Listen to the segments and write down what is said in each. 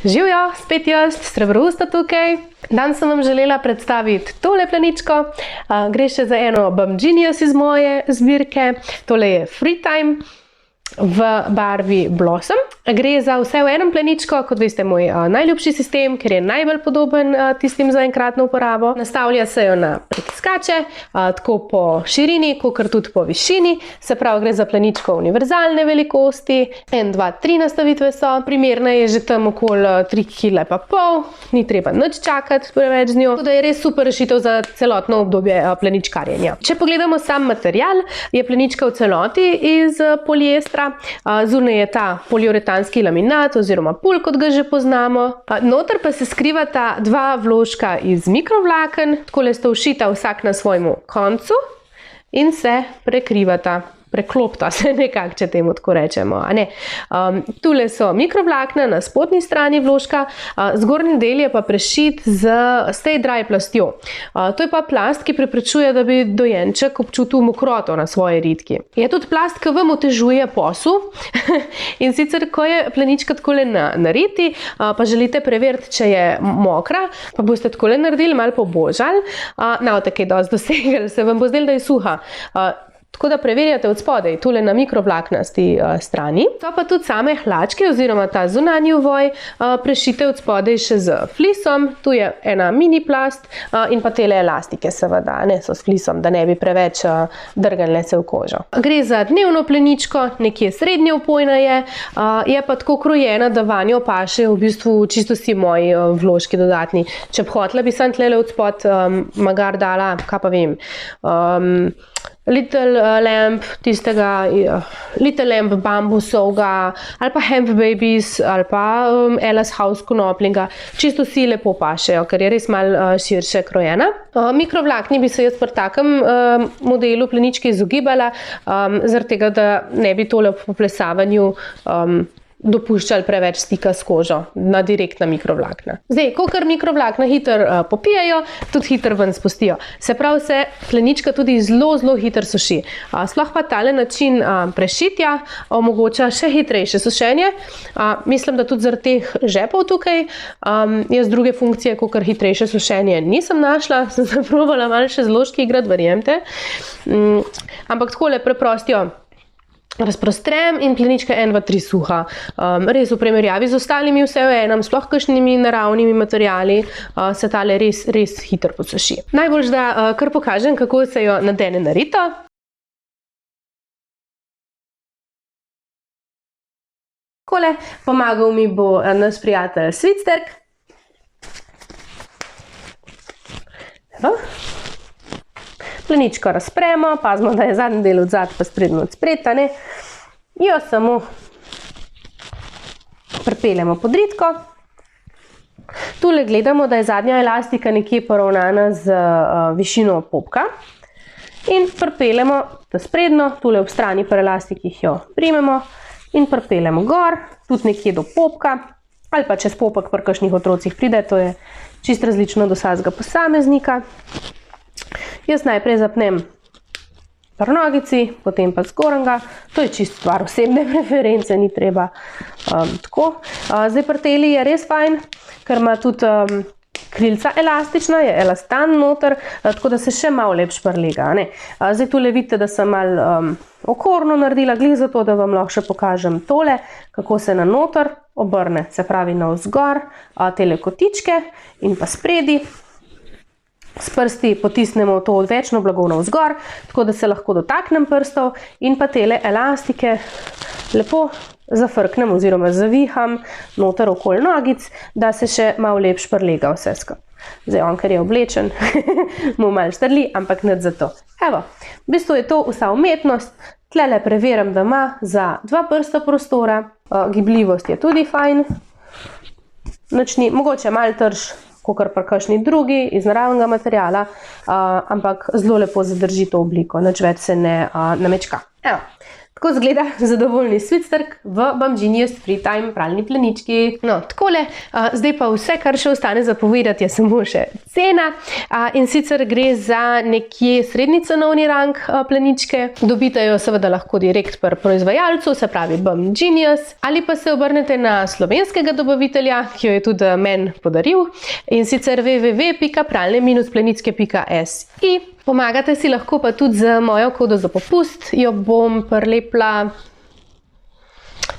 Živjo, spet jaz, Srebrousta tukaj. Danes sem vam želela predstaviti tole pleničko. Gre še za eno Bum Genius iz moje zbirke. Tole je Free Time v barvi Blossom. Gre za vse v enem pleničko, kot veste, moj najljubši sistem, ker je najbolj podoben tistim za enkratno uporabo. Nastavlja se jo na pritiskače, tako po širini, kakor tudi po višini. Se pravi, gre za pleničko univerzalne velikosti. 1, 2, 3 nastavitve so. Primerna je že tam okoli 3,5 kg. Ni treba nič čakati preveč z njo. Tako da je res super rešitev za celotno obdobje pleničkarjenja. Če pogledamo sam material, je plenička v celoti iz poliestra. Zunaj je ta poliuretanski laminat oziroma pul, kot ga že poznamo. Noter pa se skrivata dva vložka iz mikrovlaken, takole sta všita vsak na svojemu koncu in se prekrivata. Preklopta se nekako, če temu tako rečemo. Tule so mikrovlakna na spodnji strani vložka, zgornji del je pa prešit z stay dry plastjo. To je pa plast, ki preprečuje, da bi dojenček občutil mokroto na svoji ritki. Je tudi plast, ki vam otežuje posel. In sicer, ko je plenička takole nariti, pa želite preveriti, če je mokra, pa boste takole naredili, malo pobožali, tako je dosti dosegli, se vam bo zdelo, da je suha. Tako da preverjate od spodaj, tule na mikrovlaknasti strani. So pa tudi same hlačke oziroma ta zunanji ovoj prešite od spodaj še z flisom. Tu je ena mini plast in pa tele elastike seveda, so s flisom, da ne bi preveč drgnile se v kožo. Gre za dnevno pleničko, nekje srednje opojna je pa tako krojena, da vanjo pašejo v bistvu čisto vsi moji vložki dodatni. Če bi hotela, bi sem tlele od spod magar dala, kaj pa vem, Little Lamp, Little Lamp bambusovga, ali pa Hemp Babies, ali pa Ella's House konoplinga. Čisto vsi lepo pašejo, ker je res malo širše krojena. Mikrovlakni bi se jaz pri takem modelu pleničke izogibala, zaradi tega, da ne bi tole v poplesavanju dopuščali preveč stika s kožo na direktna mikrovlakna. Zdaj, kakor mikrovlakna hitro popijajo, tudi hitro ven spustijo. Se pravi, se plenička tudi zelo hitro suši. Sploh pa tale način prešitja omogoča še hitrejše sušenje. Mislim, da tudi zaradi teh žepov tukaj. Jaz druge funkcije, kakor hitrejše sušenje, nisem našla. Sem se probala malo še zložki igrati, verjemte. Ampak takole preprostijo razprostrem in plenička 1, 2, 3 suha. Res v primerjavi z ostalimi vse v enem, sploh kakšnimi naravnimi materiali, se tale res hitro posuši. Najbolj, da kar pokažem, kako se jo nadene na rito. Takole, pomagal mi bo naš prijatelj Sweetsterk. Evo. Pleničko razpremo, pazimo, da je zadnji del od zad pa sprednjo od spreta, jo samo pripeljemo pod ritko. Tule gledamo, da je zadnja elastika nekje poravnana z višino popka in pripeljemo to sprednjo, tule ob strani pri elastikih jo primemo in pripeljemo gor, tudi nekje do popka, ali pa čez popek pri kakšnih otrocih pride, to je čisto različno do vsakega posameznika. Jaz najprej zapnem pri nogici, potem pa zgornjega. To je čisto stvar osebne preference, ni treba tako. Zdaj pri teli je res fajn, ker ima tudi krilca elastična, je elastan noter, tako da se še malo lepš prilega. Zdaj tule vidite, da sem malo okorno naredila, glih zato, da vam lahko še pokažem tole, kako se na noter obrne, se pravi navzgor, tele kotičke in pa spredi. S prsti potisnemo to odvečno blago navzgor, tako da se lahko dotaknem prstov in pa tele elastike lepo zafrknem oziroma zaviham noter okoli nogic, da se še malo lepš prilega vse skupaj. Zdaj on, ker je oblečen, mu malo štrli, ampak nič za to. Evo, v bistvu je to vsa umetnost. Tlele preverim, da ima za 2 prsta prostora. Gibljivost je tudi fajn. Mogoče malo trš, kakor pa kakšni drugi iz naravnega materijala, ampak zelo lepo zadrži to obliko, nič več se ne namečka. Evo, Tako izgleda zadovoljni Svitstrk v Bum Genius Freetime pralni plenički. No, takole, zdaj pa vse, kar še ostane za povedati, je samo še cena. In sicer gre za nekje srednji cenovni rang pleničke. Dobite jo seveda lahko direkt pri proizvajalcu, se pravi Bum Genius, ali pa se obrnete na slovenskega dobavitelja, ki jo je tudi meni podaril, in sicer www.pralne-pleničke.si. Pomagate si lahko pa tudi z mojo kodo za popust, jo bom prilepila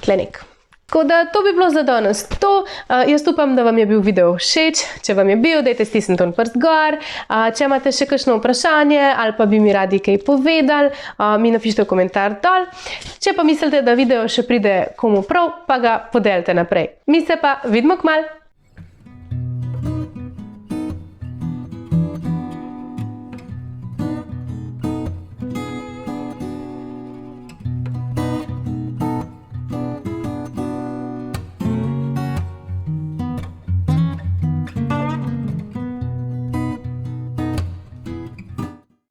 tlenek. Tako da to bi bilo za danes to. Jaz upam, da vam je bil video všeč. Če vam je bil, dajte stisniti prst gor. Če imate še kakšno vprašanje ali pa bi mi radi kaj povedali, mi napišite komentar dol. Če pa mislite, da video še pride komu prav, pa ga podelite naprej. Mi se pa vidimo kmalu.